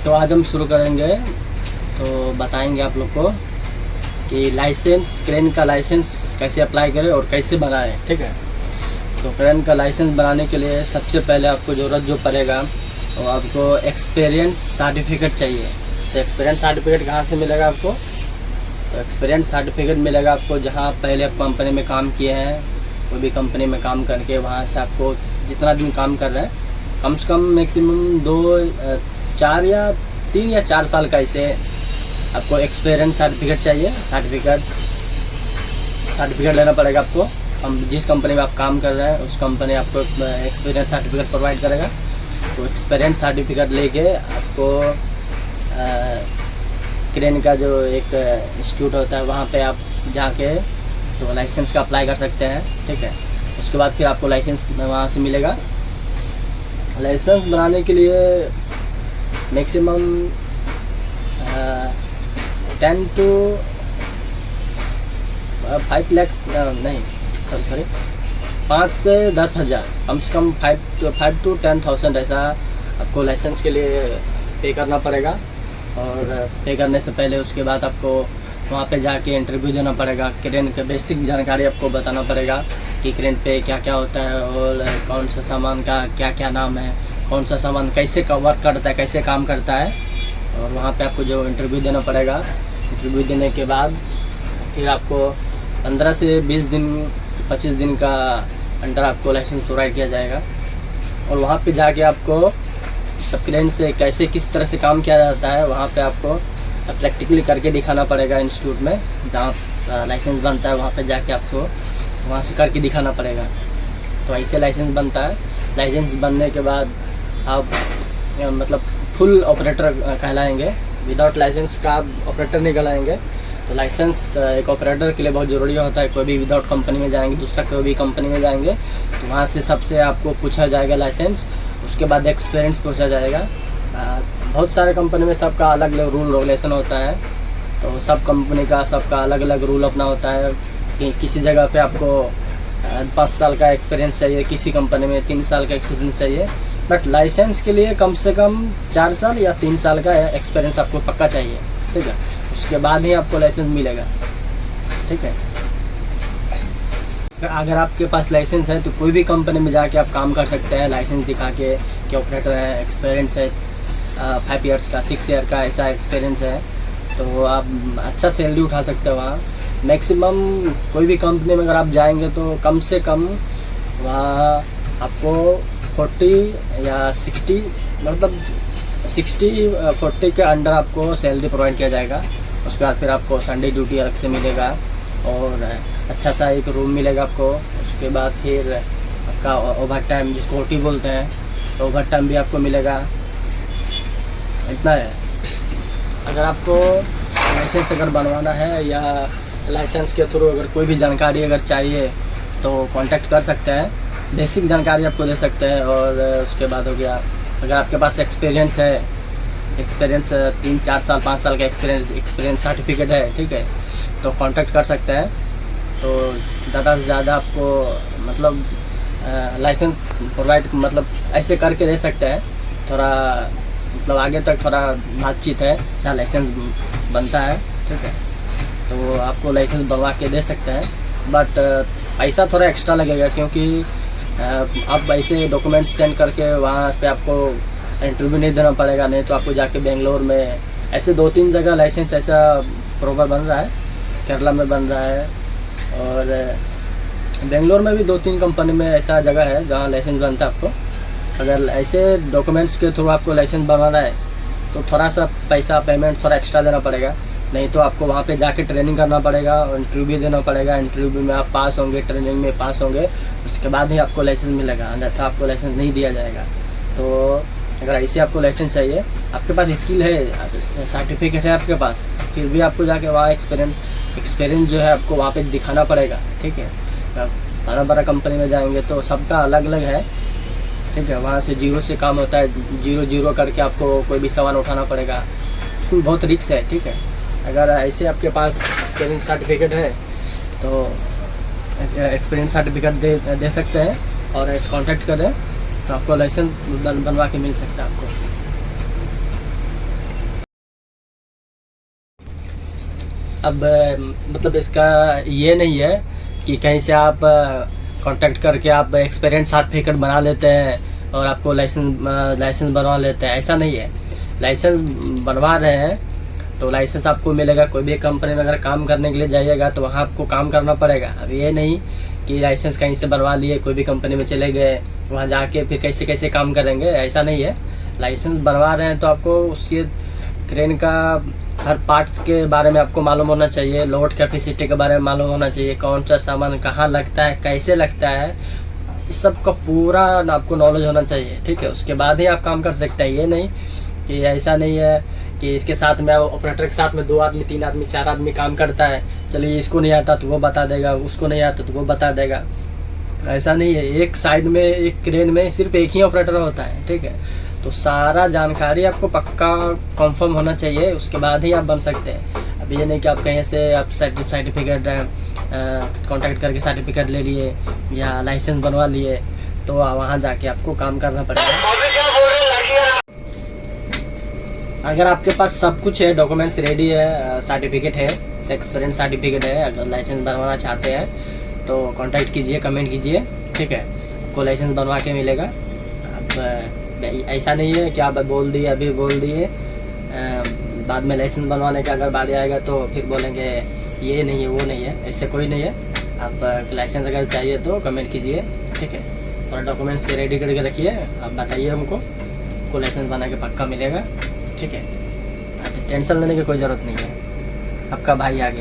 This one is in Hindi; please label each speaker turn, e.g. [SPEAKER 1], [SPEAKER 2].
[SPEAKER 1] तो आज हम शुरू करेंगे, तो बताएंगे आप लोग को कि लाइसेंस, क्रेन का लाइसेंस कैसे अप्लाई करें और कैसे बनाएं। ठीक है, तो क्रेन का लाइसेंस बनाने के लिए सबसे पहले आपको ज़रूरत जो पड़ेगा वो आपको एक्सपीरियंस सर्टिफिकेट चाहिए। तो एक्सपीरियंस सर्टिफिकेट कहाँ से मिलेगा आपको? तो एक्सपीरियंस सर्टिफिकेट मिलेगा आपको जहाँ पहले आप कंपनी में काम किए हैं, कोई भी कंपनी में काम करके वहाँ से आपको जितना दिन काम कर रहे हैं, कम से कम मैक्सिमम 4 या 3 या 4 साल का ऐसे आपको एक्सपीरियंस सर्टिफिकेट चाहिए। सर्टिफिकेट लेना पड़ेगा आपको। हम जिस कंपनी में आप काम कर रहे हैं उस कंपनी आपको एक्सपीरियंस सर्टिफिकेट प्रोवाइड करेगा। तो एक्सपीरियंस सर्टिफिकेट लेके आपको क्रेन का जो एक इंस्टीट्यूट होता है वहाँ पे आप जाके तो लाइसेंस का अप्लाई कर सकते हैं। ठीक है, उसके बाद फिर आपको लाइसेंस वहाँ से मिलेगा। लाइसेंस बनाने के लिए मैक्सिमम 10 to 5 लाख नहीं, सॉरी 5 से 10 हज़ार, कम से कम 5 to 10,000 ऐसा आपको लाइसेंस के लिए पे करना पड़ेगा। और पे करने से पहले उसके बाद आपको वहाँ पे जाके इंटरव्यू देना पड़ेगा। क्रेन के बेसिक जानकारी आपको बताना पड़ेगा कि क्रेन पे क्या क्या होता है और कौन सा सामान का क्या क्या नाम है, कौन सा सामान कैसे वर्क करता है, कैसे काम करता है। और वहाँ पे आपको जो इंटरव्यू देना पड़ेगा। इंटरव्यू देने के बाद फिर आपको 15 से 20 दिन 25 दिन का अंडर आपको लाइसेंस प्रोवाइड किया जाएगा। और वहाँ पे जाके आपको सब क्रेन से कैसे किस तरह से काम किया जाता है वहाँ पे आपको प्रैक्टिकली करके दिखाना पड़ेगा। इंस्टीट्यूट में जहाँ लाइसेंस बनता है वहाँ पे जाके आपको वहाँ से करके दिखाना पड़ेगा। तो ऐसे लाइसेंस बनता है। लाइसेंस बनने के बाद आप मतलब फुल ऑपरेटर कहलाएंगे। विदाउट लाइसेंस का आप ऑपरेटर नहीं कहलाएंगे। तो लाइसेंस एक ऑपरेटर के लिए बहुत ज़रूरी होता है। कोई भी विदाउट कंपनी में जाएंगे, दूसरा कोई भी कंपनी में जाएंगे तो वहाँ से सबसे आपको पूछा जाएगा लाइसेंस, उसके बाद एक्सपीरियंस पूछा जाएगा। बहुत सारे कंपनी में सबका अलग अलग रूल रेगुलेशन होता है। तो सब कंपनी का सबका अलग अलग रूल अपना होता है कि किसी जगह पे आपको 5 साल का एक्सपीरियंस चाहिए, किसी कंपनी में 3 साल का एक्सपीरियंस चाहिए। बट लाइसेंस के लिए कम से कम 4 साल या 3 साल का एक्सपीरियंस आपको पक्का चाहिए। ठीक है, उसके बाद ही आपको लाइसेंस मिलेगा। ठीक है, अगर आपके पास लाइसेंस है तो कोई भी कंपनी में जाके आप काम कर सकते हैं लाइसेंस दिखा के कि ऑपरेटर है, एक्सपीरियंस है 5 ईयर्स का, 6 ईयर का ऐसा एक्सपीरियंस है, तो आप अच्छा सैलरी उठा सकते हो वहाँ। मैक्सिमम कोई भी कंपनी में अगर आप जाएंगे तो कम से कम वहाँ आपको 40 या 60 मतलब 60-40 के अंडर आपको सैलरी प्रोवाइड किया जाएगा। उसके बाद फिर आपको संडे ड्यूटी अलग से मिलेगा और अच्छा सा एक रूम मिलेगा आपको। उसके बाद फिर आपका ओवर टाइम जिसको ओटी बोलते हैं, तो ओवर टाइम भी आपको मिलेगा। इतना है। अगर आपको लाइसेंस अगर बनवाना है या लाइसेंस के थ्रू अगर कोई भी जानकारी अगर चाहिए तो कांटेक्ट कर सकते हैं। बेसिक जानकारी आपको दे सकते हैं। और उसके बाद हो गया अगर आपके पास एक्सपीरियंस है, एक्सपीरियंस 3, 4 साल, 5 साल का एक्सपीरियंस सर्टिफिकेट है, ठीक है, तो कांटेक्ट कर सकते हैं। तो ज़्यादा से ज़्यादा आपको मतलब लाइसेंस प्रोवाइड मतलब ऐसे करके दे सकते हैं। थोड़ा मतलब आगे तक थोड़ा बातचीत है जहाँ लाइसेंस बनता है। ठीक है, तो आपको लाइसेंस बनवा के दे सकते हैं। बट पैसा थोड़ा एक्स्ट्रा लगेगा क्योंकि आप ऐसे डॉक्यूमेंट्स सेंड करके वहाँ पे आपको इंटरव्यू नहीं देना पड़ेगा। नहीं तो आपको जाके बेंगलोर में ऐसे 2-3 जगह लाइसेंस ऐसा प्रॉपर बन रहा है। केरला में बन रहा है और बेंगलोर में भी 2-3 कंपनी में ऐसा जगह है जहाँ लाइसेंस बनता है आपको। अगर ऐसे डॉक्यूमेंट्स के थ्रू आपको लाइसेंस बनवाना है तो थोड़ा सा पैसा पेमेंट थोड़ा एक्स्ट्रा देना पड़ेगा। नहीं तो आपको वहाँ पे जाके ट्रेनिंग करना पड़ेगा और इंटरव्यू देना पड़ेगा। इंटरव्यू में आप पास होंगे, ट्रेनिंग में पास होंगे, उसके बाद ही आपको लाइसेंस मिलेगा, अन्यथा आपको लाइसेंस नहीं दिया जाएगा। तो अगर ऐसे आपको लाइसेंस चाहिए, आपके पास स्किल है, सर्टिफिकेट है आपके पास, फिर भी आपको जाके वहाँ एक्सपीरियंस जो है आपको वहाँ पे दिखाना पड़ेगा। ठीक है, बड़ा बड़ा कंपनी में जाएंगे तो सबका अलग अलग है। ठीक है, वहाँ से जीरो से काम होता है, जीरो करके आपको कोई भी सामान उठाना पड़ेगा, उसमें बहुत रिस्क है। ठीक है, अगर ऐसे आपके पास एक्सपीरियंस सर्टिफिकेट है तो एक्सपीरियंस सर्टिफिकेट दे सकते हैं और ऐसे कॉन्टैक्ट करें तो आपको लाइसेंस बनवा के मिल सकता है आपको। अब मतलब इसका ये नहीं है कि कहीं से आप कांटेक्ट करके आप एक्सपीरियंस सर्टिफिकेट बना लेते हैं और आपको लाइसेंस बनवा लेते हैं, ऐसा नहीं है। लाइसेंस बनवा रहे हैं तो लाइसेंस आपको मिलेगा। कोई भी कंपनी में अगर काम करने के लिए जाइएगा तो वहाँ आपको काम करना पड़ेगा। अब ये नहीं कि लाइसेंस कहीं से बनवा लिए, कोई भी कंपनी में चले गए, वहाँ जाके फिर कैसे कैसे काम करेंगे, ऐसा नहीं है। लाइसेंस बनवा रहे हैं तो आपको उसके क्रेन का हर पार्ट्स के बारे में आपको मालूम होना चाहिए, लोड कैपेसिटी के बारे में मालूम होना चाहिए, कौन सा सामान कहाँ लगता है, कैसे लगता है, इस सब का पूरा आपको नॉलेज होना चाहिए, ठीक है। उसके बाद ही आप काम कर सकते हैं। ये नहीं कि ऐसा नहीं है कि इसके साथ में ऑपरेटर के साथ में 2 आदमी 3 आदमी 4 आदमी काम करता है, चलिए इसको नहीं आता तो वो बता देगा, उसको नहीं आता तो वो बता देगा, ऐसा नहीं है। एक साइड में एक क्रेन में सिर्फ एक ही ऑपरेटर होता है, ठीक है। तो सारा जानकारी आपको पक्का कंफर्म होना चाहिए, उसके बाद ही आप बन सकते हैं। अब ये नहीं कि आप कहीं से आप सर्टिफिकेट कांटेक्ट करके सर्टिफिकेट ले लिए या लाइसेंस बनवा लिए तो वहाँ जाके आपको काम करना पड़ेगा। अगर आपके पास सब कुछ है, डॉक्यूमेंट्स रेडी है, सर्टिफिकेट है, एक्सपीरियंस सर्टिफिकेट है, अगर लाइसेंस बनवाना चाहते हैं तो कांटेक्ट कीजिए, कमेंट कीजिए, ठीक है। आपको लाइसेंस बनवा के मिलेगा। अब ऐसा नहीं है कि आप बोल दिए अभी बोल दिए, बाद में लाइसेंस बनवाने का अगर बारी आएगा तो फिर बोलेंगे ये नहीं है वो नहीं है, ऐसे कोई नहीं है। आप लाइसेंस अगर चाहिए तो कमेंट कीजिए, ठीक है। और डॉक्यूमेंट्स रेडी करके रखिए, आप बताइए हमको लाइसेंस बना के पक्का मिलेगा, ठीक है। टेंशन लेने की कोई ज़रूरत नहीं है, आपका भाई आ गया।